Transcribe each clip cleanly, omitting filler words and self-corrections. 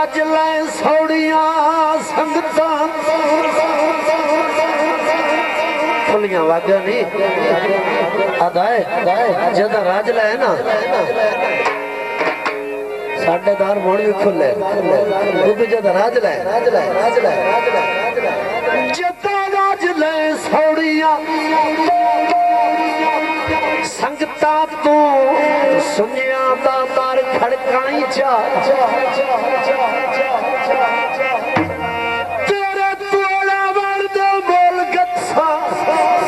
राज लै सौड़ियां संगतां खुलियां वाग्या नहीं अदाए जदा राज लै ना साढ़े दार मोड़ भी खुले क्योंकि जदा राज लै जदा राज लै सौड़ियां संगता तू सुनिया दा तार खड़काई जा तेरे तोड़ा वर्द बोल गत्सा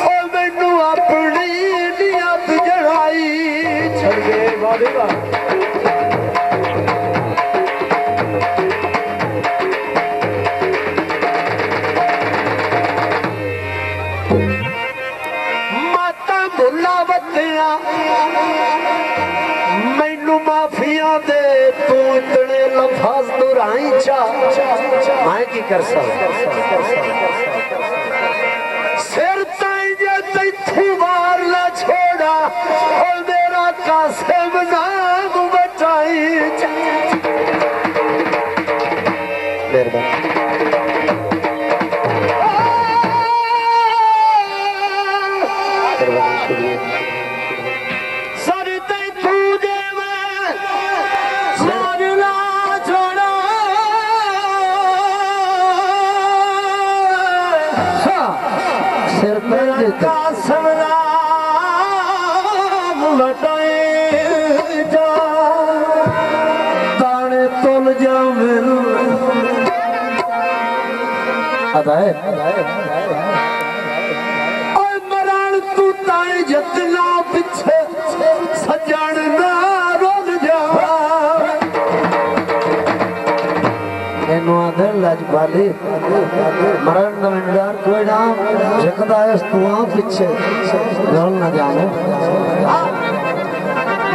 ओ मैनू अपनी नियत जड़ाई छड़ गए वादेगा मैनू माफिया दे तू इतने लफाज दुराई चा मैं की कर सिर ताई जे तैथू मार ला छोड़ा और मेरा कासिम नाम बचाई मेहरबानी मरण तू ताई जतना पिछे सजन ना रोल जा आदर लजपाली मरण नविंदार कोई नाम जकदा है तू पीछे रोल न जाने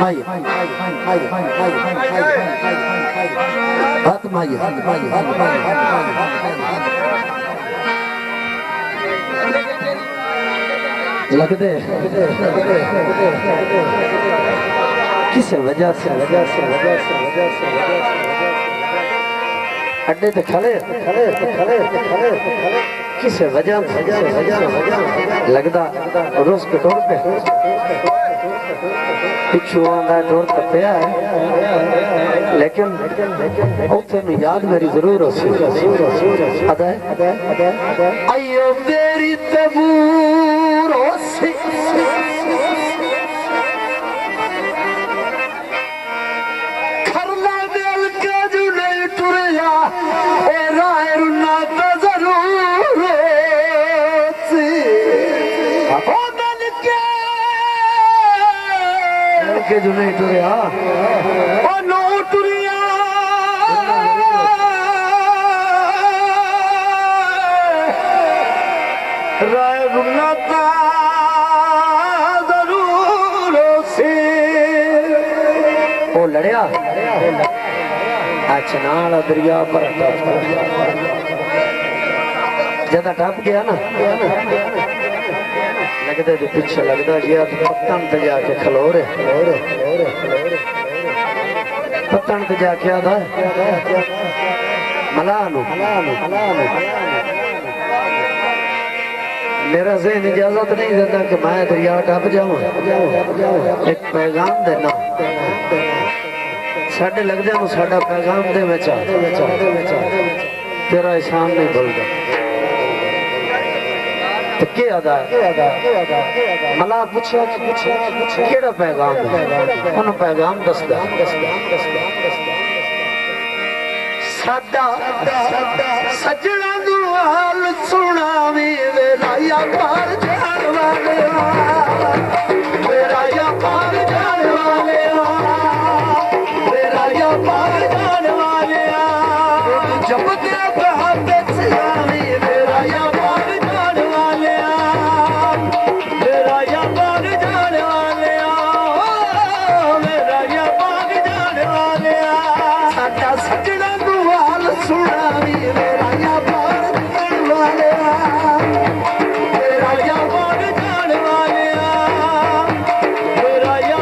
माई हाथ माई लगते किस वजह से अड्डे तो खड़े किस वजह लगता रोज कटोर पे पिछू आंदा डोर तपया है लेकिन उसे याद मेरी जरूर आइयो मेरी तबूर खरला दिल के जो नहीं टुरया राय रुना तो जरूर के जो नहीं टुरया नो टुरिया राय रुना का जरूर से वो लड़या अच्छा नाल दरिया पर ज्यादा टप गया ना लगते तो पीछे लगता जी पत्तन ते जाके खलो रे पत्तन ते जाके आता मलानू मेरा ज़हन इजाजत नहीं देता कि मैं दरिया टप जाऊं एक पैगाम देना साढ़े लगदे नूं साडा पैगाम दे विच तेरा एहसान नहीं भुलदा तो के अदा मला पूछा केड़ा पैगाम उन्होंने पैगाम दसदा साडा सजना नू हाल सुनावी वेराया पार जान वाले वेराया पार जान वाले वेराया पार जान वाले जब दे हाथ सियावी वेराया पार जान वाले वेराया पार जान वाले वेराया पार जान वाले साडा सजना नू हाल सुनावी वेराया पार जान वाले वेराया पार जान वाले वेराया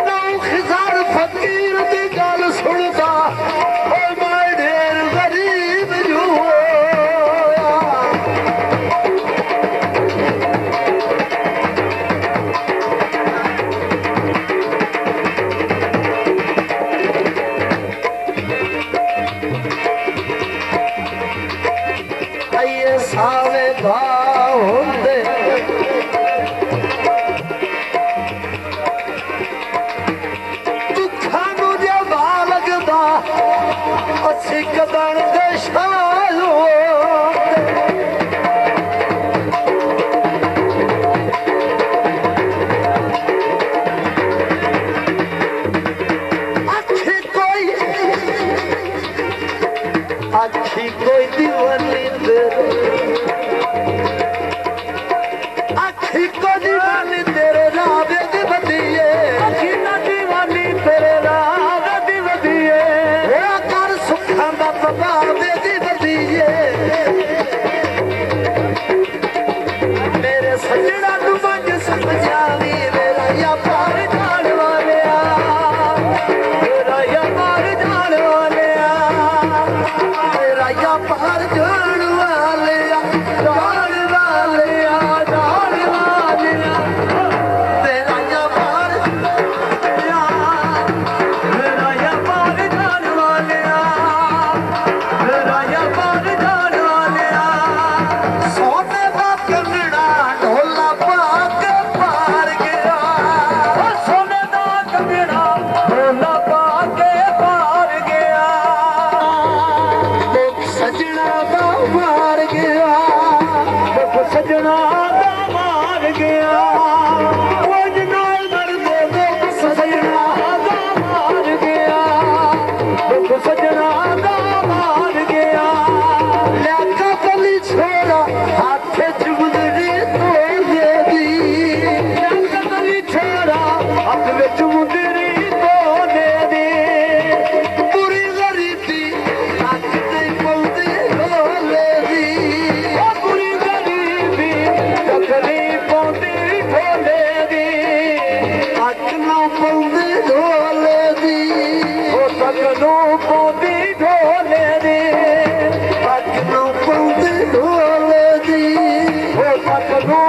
नौ खिजार फकीर दी गल सुनदा ओ मैं ढेर गरीब जो आइए सावे भाव होंदे दुखां नूं जे भाव लगदा असीं कदण दे शालो आखी कोई दीवानी तेरे आखी को दीवानी तेरे रावे दी बदिए आखी ना दीवानी तेरे रावे दी बदिए होया कर सुखां दा पवावे दी बदिए मेरे सजना नू मंज समझावी मेरा या पार जान वालिया मेरा या पार जान वालिया मेरा या पार जान वालिया जान वालिया जान वालिया तेरा या पार वालिया मेरा या पार जान वालिया मेरा या पार जान वालिया सोने दा कंगना ढोला पाक पार गया सोने दा कंगना ढोला पाक पार गया सजना दा मार गया सजना दा मार गया कुछ नाल मरदे दुख सजना दा मार गया दुख सजना दा मार गया लैका कली छोड़ा हाथ चुंदरी तो दे दी लैका कली छोड़ा हाथ में चुंदरी तो दे दी पूरी गरीबी हाथ ते पौधे ढोले दी पूरी गरीबी तकली पौधे ढोले दी हाथ ना पौधे ढोले दी ओ तकनो पौधे ढोले दी हाथ ना पौधे ढोले दी ओ तकनो